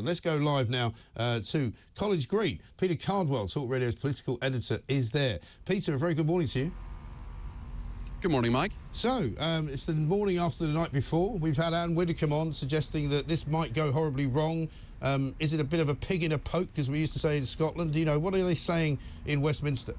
Let's go live now to College Green. Peter Cardwell, Talk Radio's political editor, is there. Peter, a very good morning to you. Good morning, Mike. So, it's the morning after the night before. We've had Anne Widdecombe on suggesting that this might go horribly wrong. Is it a bit of a pig in a poke, as we used to say in Scotland? You know, what are they saying in Westminster?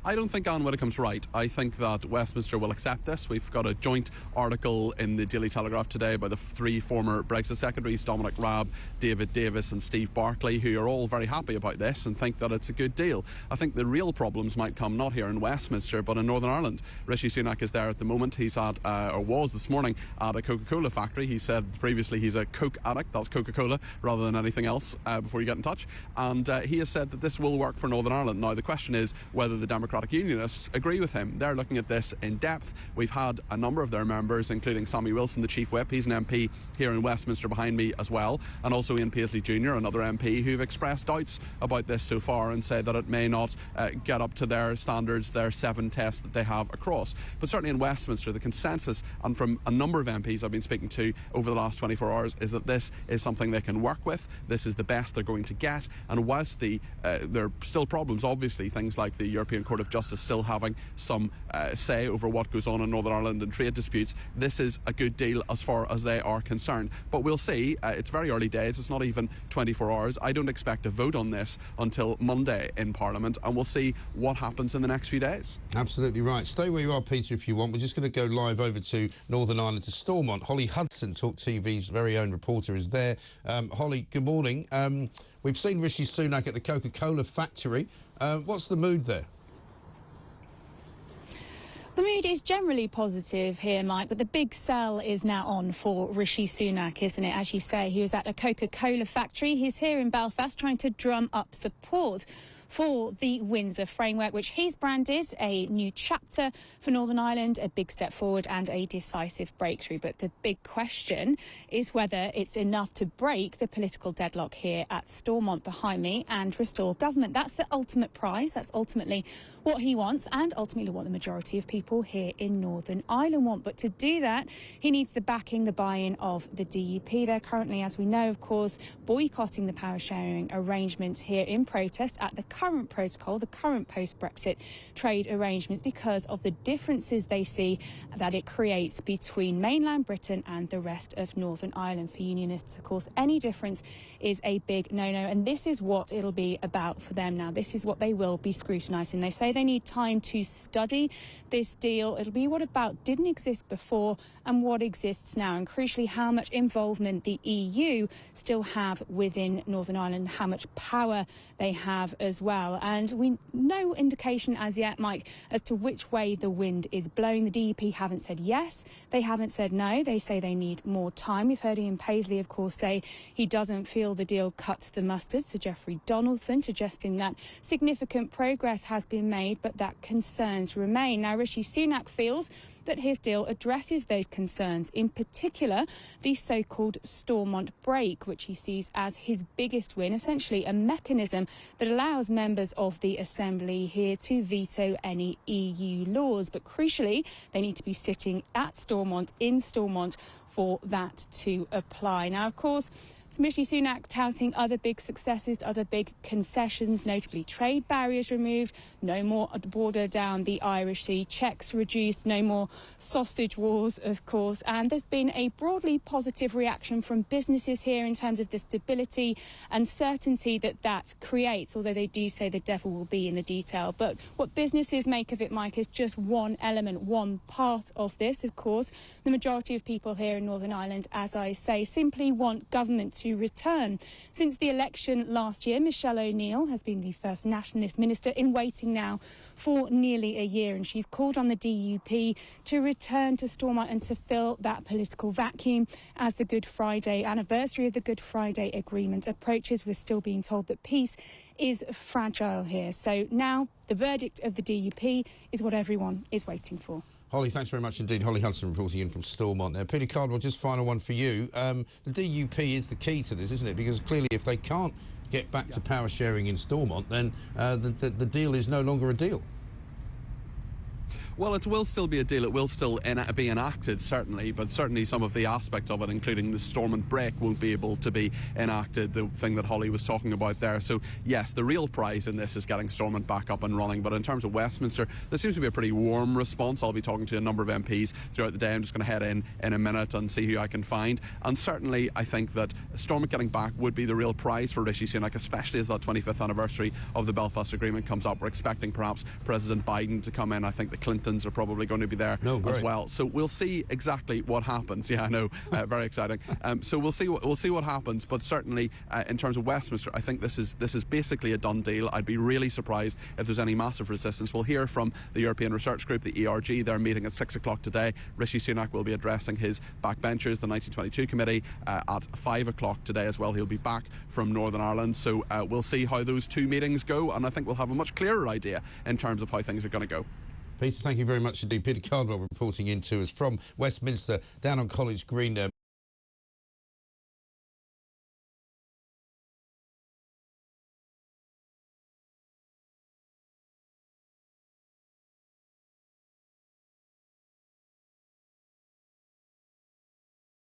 I don't think Anne Widdecombe's right. I think that Westminster will accept this. We've got a joint article in the Daily Telegraph today by the three former Brexit secretaries, Dominic Raab, David Davis and Steve Barclay, who are all very happy about this and think that it's a good deal. I think the real problems might come not here in Westminster, but in Northern Ireland. Rishi Sunak is there at the moment. He's at, or was this morning, at a Coca-Cola factory. He said previously he's a Coke addict. That's Coca-Cola rather than anything else before you get in touch. And he has said that this will work for Northern Ireland. Now, the question is whether the Democratic Unionists agree with him. They're looking at this in depth. We've had a number of their members, including Sammy Wilson, the Chief Whip. He's an MP here in Westminster behind me as well, and also Ian Paisley Jr., another MP, who've expressed doubts about this so far and said that it may not get up to their standards, their 7 tests that they have across. But certainly in Westminster, the consensus, and from a number of MPs I've been speaking to over the last 24 hours, is that this is something they can work with. This is the best they're going to get. And whilst there are still problems, obviously, things like the European Court of Justice still having some say over what goes on in Northern Ireland and trade disputes, this is a good deal as far as they are concerned. But we'll see. It's very early days. It's not even 24 hours. I don't expect a vote on this until Monday in Parliament, and we'll see what happens in the next few days. Absolutely right. Stay where you are, Peter, if you want. We're just going to go live over to Northern Ireland, to Stormont. Holly Hudson, TalkTV's very own reporter, is there. Holly, good morning. We've seen Rishi Sunak at the Coca-Cola factory. What's the mood there? The mood is generally positive here, Mike, but the big sell is now on for Rishi Sunak, isn't it? As you say, he was at a Coca-Cola factory. He's here in Belfast trying to drum up support for the Windsor framework, which he's branded a new chapter for Northern Ireland, a big step forward and a decisive breakthrough. But the big question is whether it's enough to break the political deadlock here at Stormont behind me and restore government. That's the ultimate prize. That's ultimately what he wants and ultimately what the majority of people here in Northern Ireland want. But to do that, he needs the backing, the buy-in of the DUP. They're currently, as we know, of course, boycotting the power sharing arrangements here in protest at the current protocol, the current post-Brexit trade arrangements, because of the differences they see that it creates between mainland Britain and the rest of Northern Ireland. For Unionists, of course, any difference is a big no-no, and this is what it'll be about for them now. This is what they will be scrutinising. They say they need time to study this deal. It'll be what about didn't exist before and what exists now, and crucially how much involvement the EU still have within Northern Ireland, how much power they have as well. And we no indication as yet, Mike, as to which way the wind is blowing. The DUP haven't said yes, they haven't said no. They say they need more time. We've heard Ian Paisley, of course, say he doesn't feel the deal cuts the mustard. Sir Geoffrey Donaldson suggesting that significant progress has been made, but that concerns remain. Now, Rishi Sunak feels that his deal addresses those concerns, in particular the so-called Stormont break, which he sees as his biggest win, essentially a mechanism that allows members of the Assembly here to veto any EU laws. But crucially, they need to be sitting at Stormont, in Stormont, for that to apply. Now, of course, Rishi Sunak touting other big successes, other big concessions, notably trade barriers removed, no more at the border down the Irish Sea, checks reduced, no more sausage wars, of course. And there's been a broadly positive reaction from businesses here in terms of the stability and certainty that that creates, although they do say the devil will be in the detail. But what businesses make of it, Mike, is just one element, one part of this. Of course, the majority of people here in Northern Ireland, as I say, simply want government to return. Since the election last year, Michelle O'Neill has been the first nationalist minister in waiting now for nearly a year, and she's called on the DUP to return to Stormont and to fill that political vacuum as the Good Friday anniversary of the Good Friday Agreement approaches. We're still being told that peace is fragile here. So now the verdict of the DUP is what everyone is waiting for. Holly, thanks very much indeed. Holly Hudson reporting in from Stormont there. Peter Cardwell, just final one for you. The DUP is the key to this, isn't it? Because clearly if they can't get back to power sharing in Stormont, then the deal is no longer a deal. Well, it will still be a deal. It will still be enacted, certainly, but certainly some of the aspects of it, including the Stormont break, won't be able to be enacted, the thing that Holly was talking about there. So, yes, the real prize in this is getting Stormont back up and running, but in terms of Westminster, there seems to be a pretty warm response. I'll be talking to a number of MPs throughout the day. I'm just going to head in a minute and see who I can find. And certainly, I think that Stormont getting back would be the real prize for Rishi Sunak, especially as that 25th anniversary of the Belfast Agreement comes up. We're expecting perhaps President Biden to come in. I think the Clintons are probably going to be there as well. So we'll see exactly what happens. Yeah, I know, very exciting. So we'll see what happens. But certainly, in terms of Westminster, I think this is basically a done deal. I'd be really surprised if there's any massive resistance. We'll hear from the European Research Group, the ERG. They're meeting at 6 o'clock today. Rishi Sunak will be addressing his backbenchers, the 1922 committee, at 5 o'clock today as well. He'll be back from Northern Ireland. So we'll see how those two meetings go, and I think we'll have a much clearer idea in terms of how things are going to go. Peter, thank you very much indeed. Peter Cardwell reporting in to us from Westminster, down on College Green.